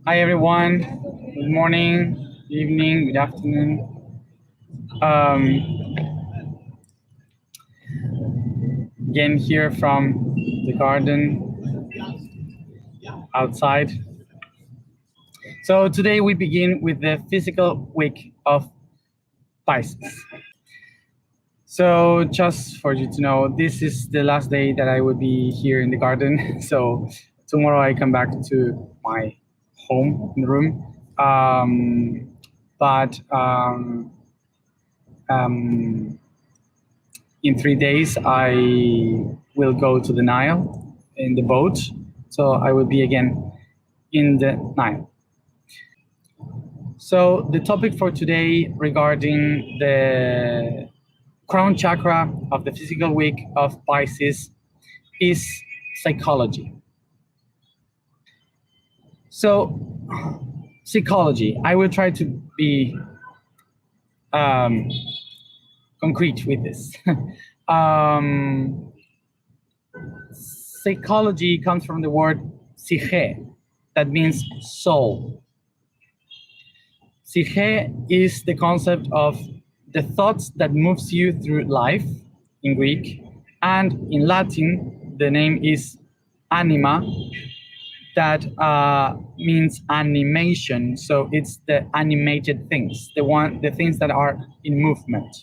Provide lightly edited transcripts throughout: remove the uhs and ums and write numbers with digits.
Hi everyone. Good morning, good evening, good afternoon. Um, Again here from the garden outside. So today we begin with the physical week of Pisces. So just for you to know, this is the last day that I will be here in the garden. So tomorrow I come back to my home in the room. But in 3 days, I will go to the Nile in the boat. So I will be again in the Nile. So the topic for today regarding the crown chakra of the physical week of Pisces is psychology. So psychology, I will try to be concrete with this. Psychology comes from the word psyche, that means soul. Psyche is the concept of the thoughts that moves you through life in Greek, and in Latin, the name is anima, that means animation. So it's the animated things, the things that are in movement.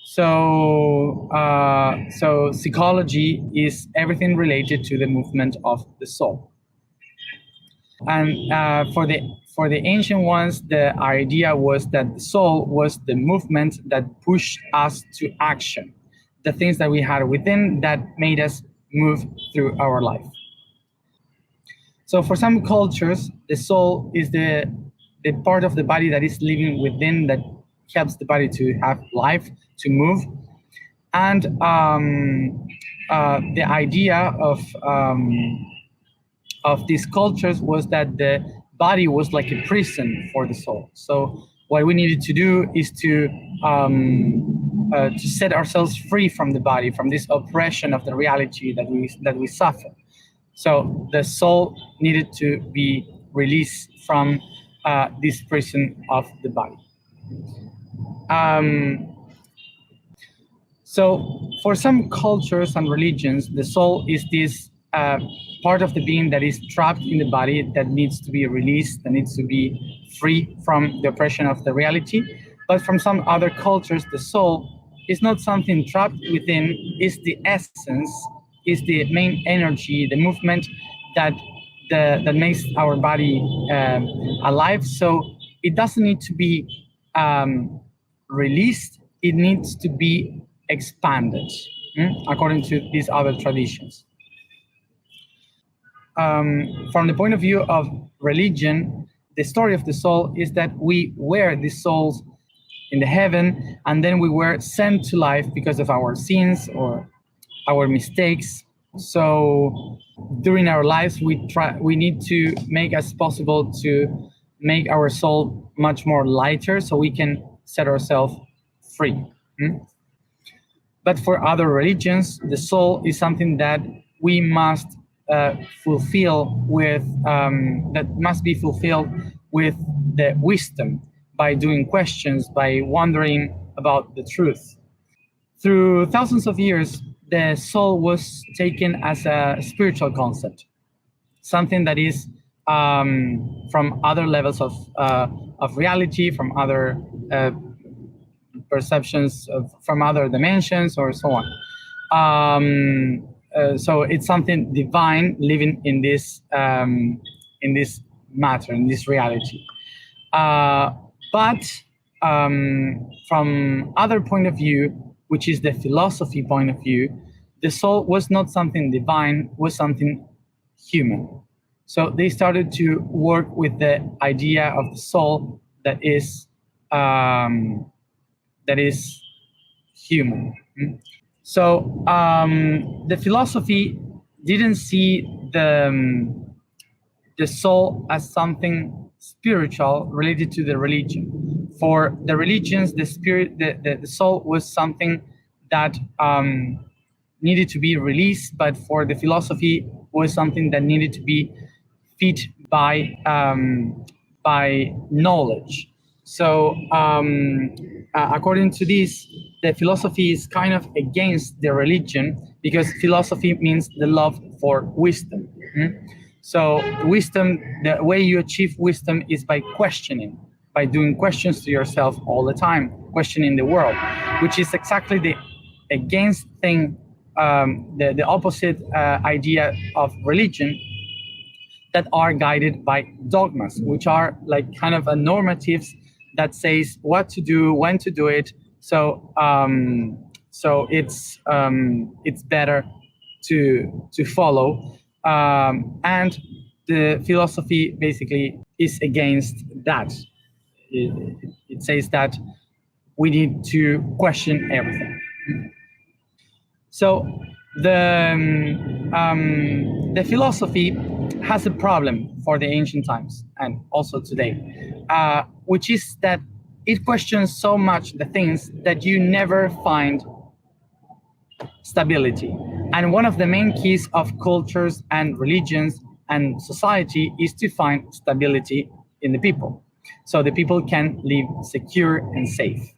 So psychology is everything related to the movement of the soul. And for the ancient ones, the idea was that the soul was the movement that pushed us to action, the things that we had within that made us move through our life. So for some cultures, the soul is the part of the body that is living within, that helps the body to have life, to move. And the idea of these cultures was that the body was like a prison for the soul. So what we needed to do is to set ourselves free from the body, from this oppression of the reality that we suffer. So the soul needed to be released from this prison of the body. So for some cultures and religions, the soul is this part of the being that is trapped in the body, that needs to be released, that needs to be free from the oppression of the reality. But from some other cultures, the soul is not something trapped within, is the essence, is the main energy, the movement that makes our body alive. So it doesn't need to be released, it needs to be expanded, according to these other traditions. From the point of view of religion, the story of the soul is that we were the souls in the heaven, and then we were sent to life because of our sins or our mistakes. So during our lives, we need to make as possible to make our soul much more lighter, so we can set ourselves free. But for other religions, the soul is something that we must fulfill with, that must be fulfilled with the wisdom, by doing questions, by wondering about the truth. Through thousands of years, the soul was taken as a spiritual concept, something that is from other levels of reality, from other perceptions from other dimensions, or so on. So it's something divine living in this matter, in this reality. But from other point of view, which is the philosophy point of view, the soul was not something divine, was something human. So they started to work with the idea of the soul that is human. So the philosophy didn't see the soul as something spiritual related to the religion. For the religions, the soul was something that needed to be released, but for the philosophy was something that needed to be fit by knowledge. So according to this, the philosophy is kind of against the religion, because philosophy means the love for wisdom. So wisdom, the way you achieve wisdom is by questioning, by doing questions to yourself all the time, questioning the world, which is exactly the against thing, the opposite idea of religion, that are guided by dogmas, which are like kind of a normatives that says what to do, when to do it. So it's better to follow, and the philosophy basically is against that. It says that we need to question everything. So the philosophy has a problem for the ancient times and also today, which is that it questions so much the things that you never find stability. And one of the main keys of cultures and religions and society is to find stability in the people, so the people can live secure and safe.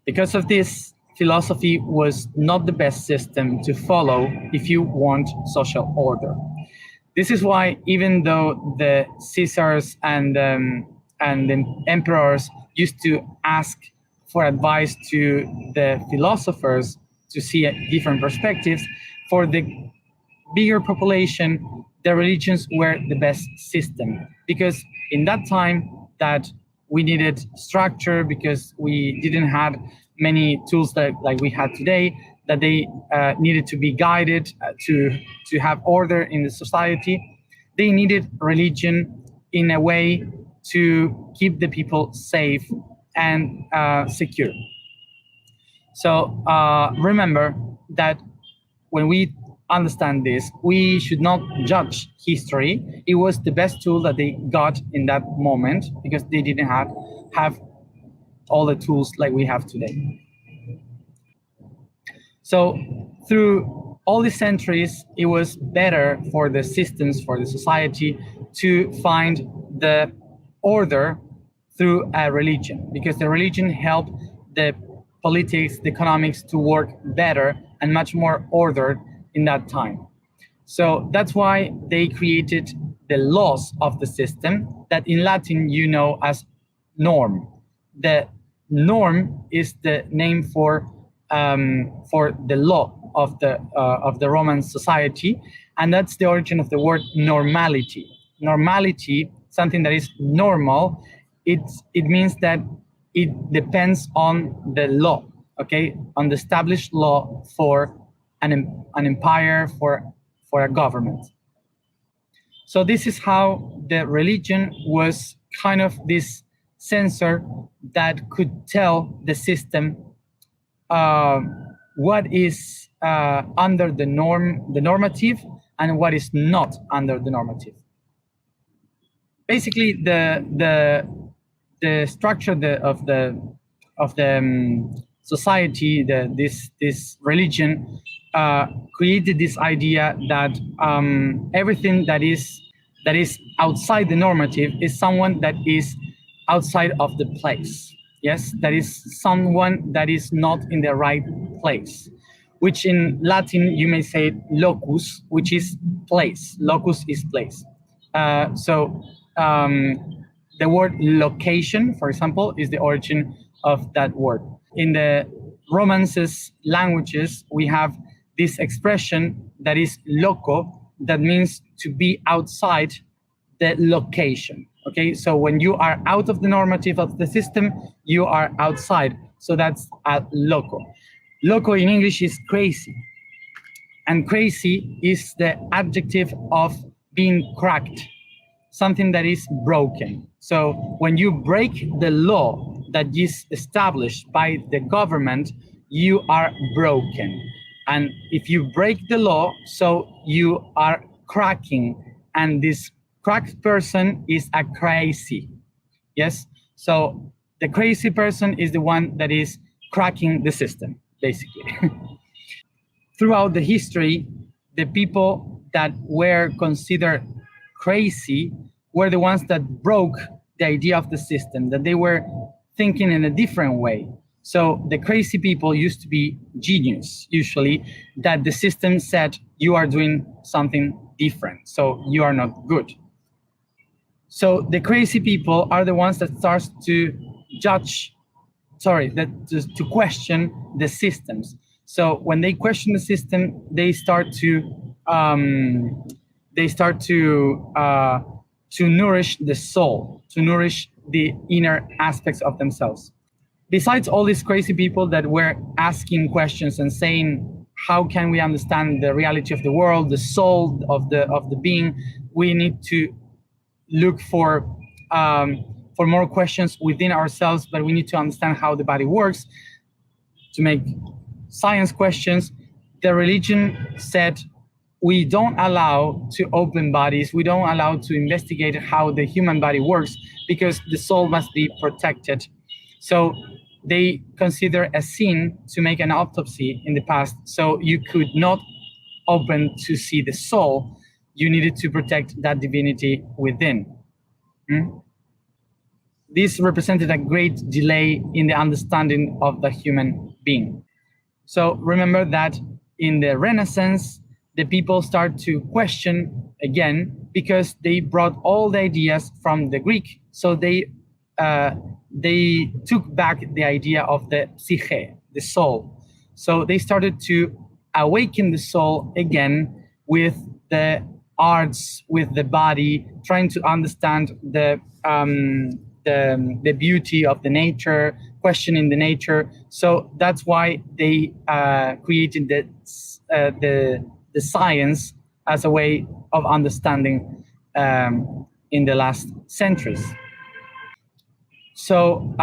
Because of this, philosophy was not the best system to follow if you want social order. This is why, even though the Caesars and the emperors used to ask for advice to the philosophers to see different perspectives, for the bigger population, the religions were the best system, because in that time that we needed structure, because we didn't have many tools that like we had today, that they needed to be guided to have order in the society. They needed religion in a way to keep the people safe and secure. So remember that when we understand this, we should not judge history. It was the best tool that they got in that moment, because they didn't have all the tools like we have today. So through all these centuries, it was better for the systems, for the society, to find the order through a religion, because the religion helped the politics, the economics to work better and much more ordered in that time. So that's why they created the laws of the system, that in Latin you know as norm. The norm is the name for the law of the Roman society, and that's the origin of the word normality. Normality, something that is normal, it means that it depends on the law, okay, on the established law for an empire, for a government. So this is how the religion was kind of this sensor that could tell the system what is under the normative, and what is not under the normative. Basically, the structure of the society, this religion created this idea that everything that is outside the normative is someone that is outside of the place. Yes, that is someone that is not in the right place, which in Latin you may say locus, which is place. Locus is place. The word location, for example, is the origin of that word. In the Romances languages, we have this expression that is loco, that means to be outside the location. Okay, so when you are out of the normative of the system, you are outside. So that's a loco. Loco in English is crazy. And crazy is the adjective of being cracked, something that is broken. So when you break the law that is established by the government, you are broken. And if you break the law, so you are cracking, and this cracked person is a crazy. Yes, so the crazy person is the one that is cracking the system, basically. Throughout the history, the people that were considered crazy were the ones that broke the idea of the system, that they were thinking in a different way. So the crazy people used to be genius, usually, that the system said, you are doing something different, so you are not good. So the crazy people are the ones that start to to question the systems. So when they question the system, they start to nourish the soul, to nourish the inner aspects of themselves. Besides all these crazy people that were asking questions and saying, how can we understand the reality of the world, the soul of the being, we need to look for more questions within ourselves, but we need to understand how the body works to make science questions. The religion said, we don't allow to open bodies, we don't allow to investigate how the human body works, because the soul must be protected. So they consider a sin to make an autopsy in the past, so you could not open to see the soul. You needed to protect that divinity within. This represented a great delay in the understanding of the human being. So remember that in the Renaissance, the people start to question again, because they brought all the ideas from the Greek. So they took back the idea of the psyche, the soul. So they started to awaken the soul again with the arts, with the body, trying to understand the beauty of the nature, questioning the nature. So that's why they created the science as a way of understanding in the last centuries. So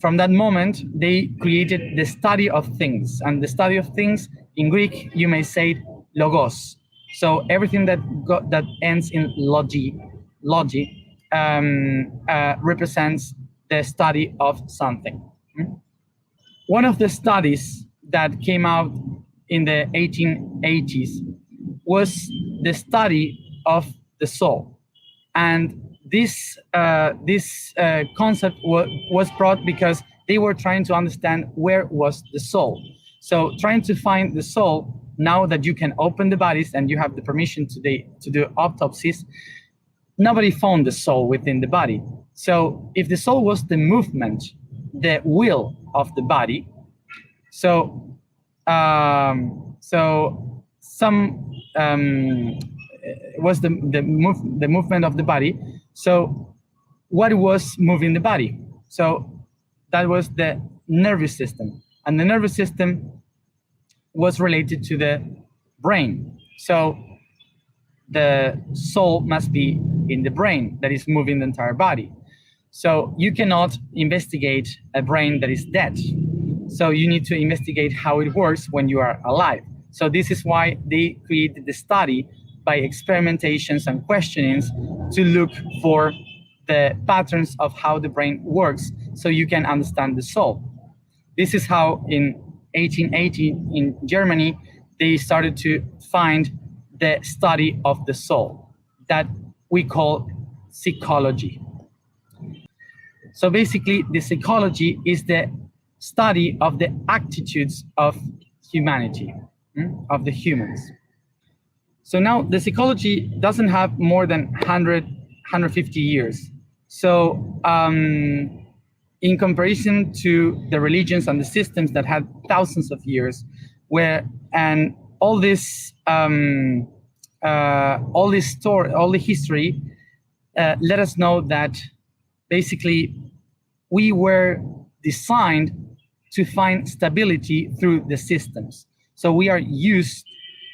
from that moment, they created the study of things. And the study of things, in Greek, you may say logos. So everything that ends in logi represents the study of something. One of the studies that came out in the 1880s was the study of the soul. And this concept was brought because they were trying to understand where was the soul. So trying to find the soul, now that you can open the bodies and you have the permission to do autopsies, nobody found the soul within the body. So if the soul was the movement, the will of the body, so some was the movement of the body. So what was moving the body? So that was the nervous system, and the nervous system was related to the brain. So the soul must be in the brain that is moving the entire body. So you cannot investigate a brain that is dead. So you need to investigate how it works when you are alive. So this is why they created the study by experimentations and questionings to look for the patterns of how the brain works, so you can understand the soul. This is how in 1880 in Germany, they started to find the study of the soul that we call psychology. So basically, the psychology is the study of the attitudes of humanity, of the humans. So now the psychology doesn't have more than 150 years. So in comparison to the religions and the systems that had thousands of years, and all this story, all the history, let us know that basically we were designed to find stability through the systems. So we are used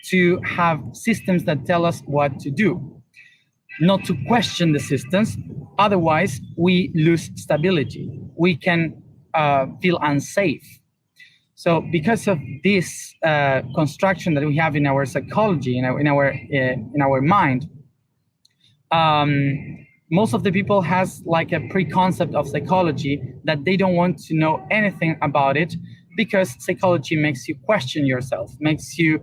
to have systems that tell us what to do, not to question the systems. Otherwise, we lose stability. We can feel unsafe. So because of this construction that we have in our psychology, in our mind, most of the people has like a pre-concept of psychology that they don't want to know anything about it, because psychology makes you question yourself, makes you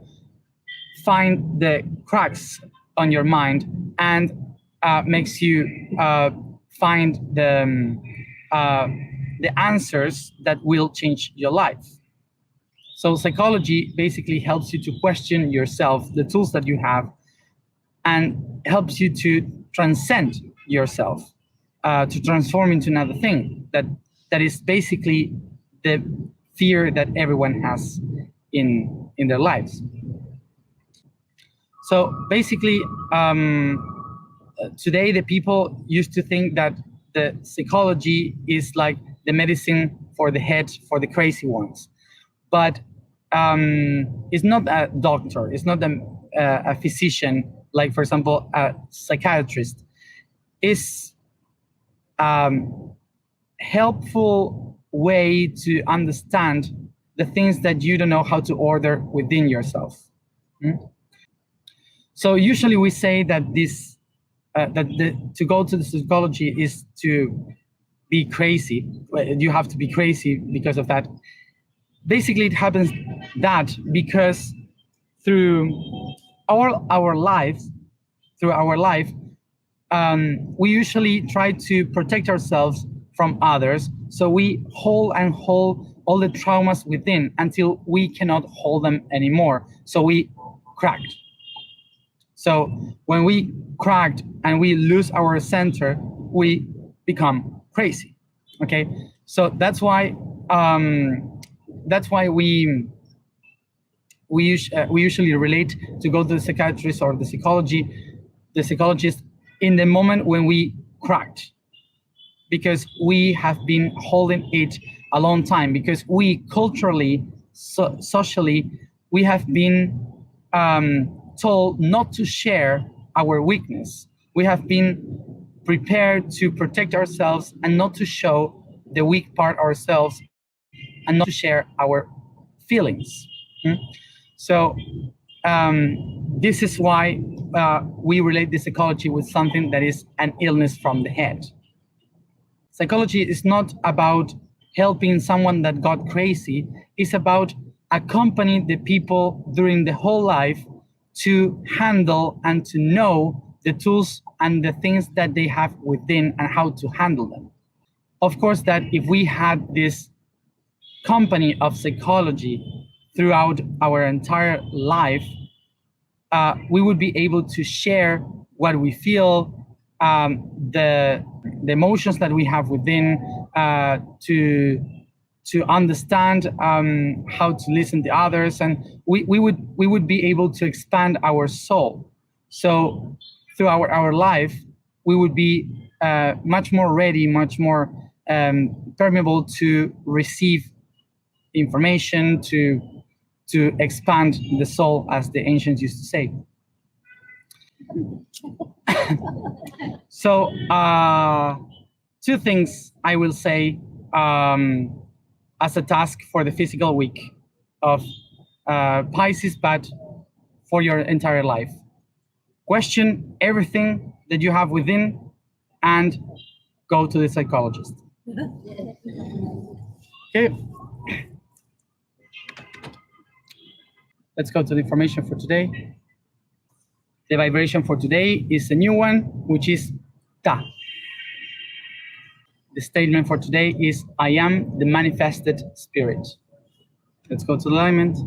find the cracks on your mind and makes you find the answers that will change your life. So psychology basically helps you to question yourself, the tools that you have, and helps you to transcend yourself, to transform into another thing that is basically the fear that everyone has in their lives. So basically, today the people used to think that the psychology is like the medicine for the head, for the crazy ones, but it's not a doctor, it's not a physician, like for example a psychiatrist. It's helpful way to understand the things that you don't know how to order within yourself. So usually we say that to go to the psychology is to be crazy. You have to be crazy because of that. Basically, it happens that because through our lives, we usually try to protect ourselves from others. So we hold all the traumas within until we cannot hold them anymore. So we cracked. So when we cracked and we lose our center, we become crazy. Okay, so that's why we usually relate to go to the psychiatrist or the psychologist in the moment when we cracked, because we have been holding it a long time, because we culturally, socially, we have been told not to share our weakness. We have been prepared to protect ourselves and not to show the weak part ourselves and not to share our feelings. So this is why we relate the psychology with something that is an illness from the head. Psychology is not about helping someone that got crazy. It's about accompanying the people during the whole life to handle and to know the tools and the things that they have within and how to handle them. Of course, that if we had this company of psychology throughout our entire life, we would be able to share what we feel, the emotions that we have within, to understand how to listen to others, and we would be able to expand our soul. So through our life, we would be much more ready, much more permeable to receive information, to expand the soul, as the ancients used to say. So two things I will say as a task for the physical week of Pisces, but for your entire life. Question everything that you have within and go to the psychologist. Okay. Let's go to the information for today. The vibration for today is a new one, which is Ta. The statement for today is, I am the manifested spirit. Let's go to the alignment.